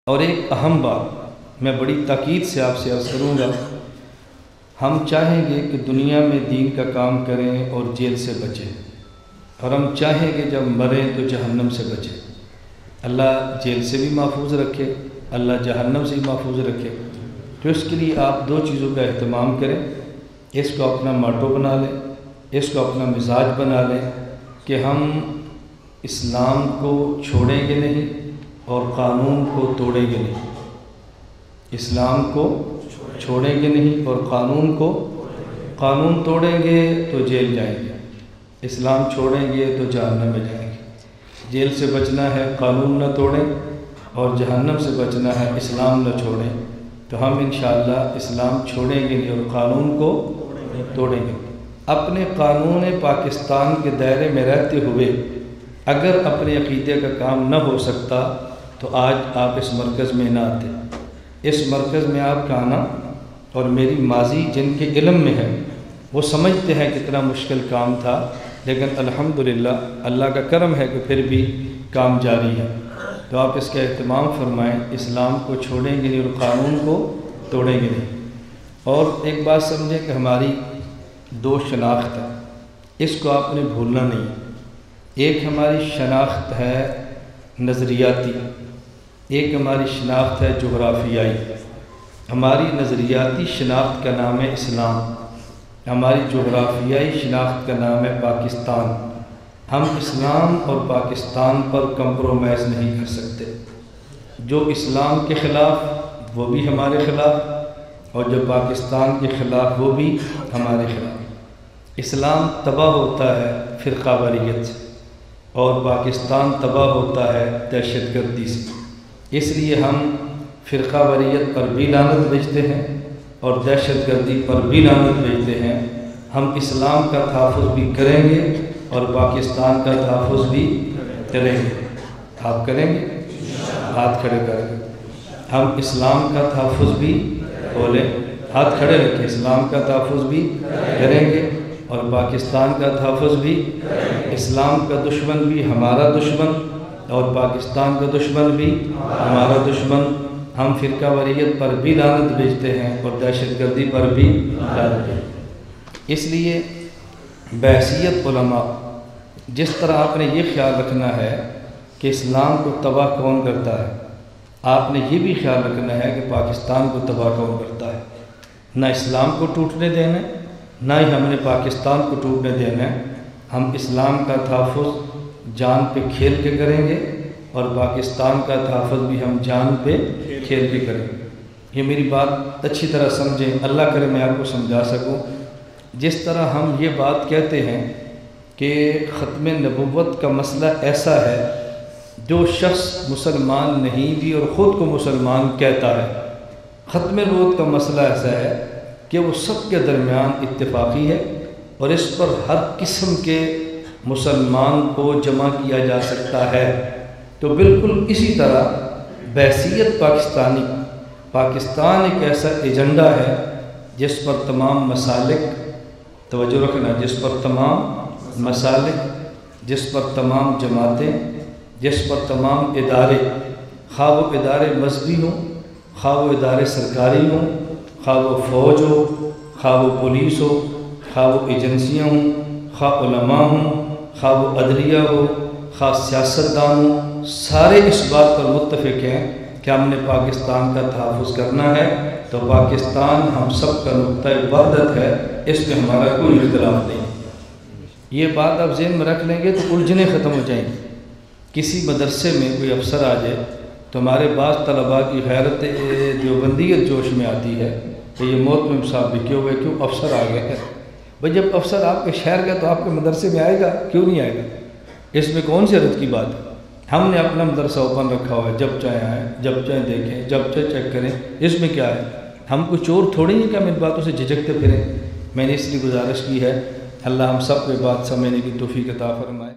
اور ایک اہم بات میں بڑی تاکید سے آپ سے عرض کروں گا، ہم چاہیں گے کہ دنیا میں دین کا کام کریں اور جیل سے بچیں، اور ہم چاہیں گے جب مریں تو جہنم سے بچیں۔ اللہ جیل سے بھی محفوظ رکھے، اللہ جہنم سے بھی محفوظ رکھے۔ تو اس کے لیے آپ دو چیزوں کا اہتمام کریں، اس کو اپنا ماٹو بنا لیں، اس کو اپنا مزاج بنا لیں کہ ہم اسلام کو چھوڑیں گے نہیں اور قانون کو توڑیں گے نہیں۔ اسلام کو چھوڑیں گے نہیں اور قانون توڑیں گے تو جیل جائیں گے، اسلام چھوڑیں گے تو جہنم میں جائیں گے۔ جیل سے بچنا ہے قانون نہ توڑیں، اور جہنم سے بچنا ہے اسلام نہ چھوڑیں۔ تو ہم انشاءاللہ اسلام چھوڑیں گے نہیں اور قانون کو توڑیں گے۔ اپنے قانون پاکستان کے دائرے میں رہتے ہوئے اگر اپنے عقیدے کا کام نہ ہو سکتا تو آج آپ اس مرکز میں نہ آتے۔ اس مرکز میں آپ کا آنا اور میری ماضی جن کے علم میں ہے وہ سمجھتے ہیں کتنا مشکل کام تھا، لیکن الحمدللہ اللہ کا کرم ہے کہ پھر بھی کام جاری ہے۔ تو آپ اس کا اہتمام فرمائیں، اسلام کو چھوڑیں گے نہیں اور قانون کو توڑیں گے نہیں۔ اور ایک بات سمجھیں کہ ہماری دو شناخت ہے، اس کو آپ نے بھولنا نہیں۔ ایک ہماری شناخت ہے نظریاتی، ایک ہماری شناخت ہے جغرافیائی۔ ہماری نظریاتی شناخت کا نام ہے اسلام، ہماری جغرافیائی شناخت کا نام ہے پاکستان۔ ہم اسلام اور پاکستان پر کمپرومائز نہیں کر سکتے۔ جو اسلام کے خلاف وہ بھی ہمارے خلاف، اور جو پاکستان کے خلاف وہ بھی ہمارے خلاف۔ اسلام تباہ ہوتا ہے فرقہ واریت سے، اور پاکستان تباہ ہوتا ہے دہشت گردی سے۔ اس لیے ہم فرقہ واریت پر بھی لعنت بھیجتے ہیں اور دہشت گردی پر بھی لعنت بھیجتے ہیں۔ ہم اسلام کا تحفظ بھی کریں گے اور پاکستان کا تحفظ بھی کریں گے۔ آپ کریں گے؟ ہاتھ کھڑے کریں گے۔ ہم اسلام کا تحفظ بھی بولیں، ہاتھ کھڑے رکھیں، اسلام کا تحفظ بھی کریں گے اور پاکستان کا تحفظ بھی۔ اسلام کا دشمن بھی ہمارا دشمن اور پاکستان کا دشمن بھی ہمارا دشمن۔ ہم فرقہ واریت پر بھی لعنت بھیجتے ہیں اور دہشت گردی پر بھی لعنت بھیجتے ہیں۔ اس لیے بحیثیت علماء جس طرح آپ نے یہ خیال رکھنا ہے کہ اسلام کو تباہ کون کرتا ہے، آپ نے یہ بھی خیال رکھنا ہے کہ پاکستان کو تباہ کون کرتا ہے۔ نہ اسلام کو ٹوٹنے دینا ہے، نہ ہی ہم نے پاکستان کو ٹوٹنے دینا ہے۔ ہم اسلام کا تحفظ جان پہ کھیل کے کریں گے اور پاکستان کا تحفظ بھی ہم جان پہ کھیل کے کریں گے۔ یہ میری بات اچھی طرح سمجھیں، اللہ کرے میں آپ کو سمجھا سکوں۔ جس طرح ہم یہ بات کہتے ہیں کہ ختم نبوت کا مسئلہ ایسا ہے، جو شخص مسلمان نہیں بھی اور خود کو مسلمان کہتا ہے، ختم نبوت کا مسئلہ ایسا ہے کہ وہ سب کے درمیان اتفاقی ہے اور اس پر ہر قسم کے مسلمان کو جمع کیا جا سکتا ہے۔ تو بالکل اسی طرح بحیثیت پاکستان ایک ایسا ایجنڈا ہے جس پر تمام مسالک، توجہ رکھنا، جس پر تمام مسالک، جس پر تمام جماعتیں، جس پر تمام ادارے، خواہ وہ ادارے مذہبی ہوں، خواہ وہ ادارے سرکاری ہوں، خواہ وہ فوج ہو، خواہ وہ پولیس ہو، خواہ وہ ایجنسیاں ہوں، خواہ علماء ہوں، خواہ وہ عدلیہ ہو، خواہ سیاستدان ہوں، سارے اس بات پر متفق ہیں کہ ہم نے پاکستان کا تحفظ کرنا ہے۔ تو پاکستان ہم سب کا نقطۂ وحدت ہے، اس میں ہمارا کوئی اختلاف نہیں۔ یہ بات آپ ذہن میں رکھ لیں گے تو الجھنیں ختم ہو جائیں گی۔ کسی مدرسے میں کوئی افسر آ جائے تو ہمارے بعض طلباء کی غیرت دیوبندیت جوش میں آتی ہے کہ یہ محتمم صاحب بھی کیوں ہوئے، کیوں افسر آ گئے ہیں۔ بھئی جب افسر آپ کے شہر کا تو آپ کے مدرسے میں آئے گا، کیوں نہیں آئے گا؟ اس میں کون سی حیرت کی بات ہے؟ ہم نے اپنا مدرسہ اوپن رکھا ہوا ہے، جب چاہے آئیں، جب چاہے دیکھیں، جب چاہے چیک کریں، اس میں کیا ہے؟ ہم کوئی چور تھوڑی ہیں کہ ہم ان باتوں سے جھجکتے پھریں۔ میں نے اس لیے گزارش کی ہے، اللہ ہم سب کو بات سمجھنے کی توفیق عطا فرمائے۔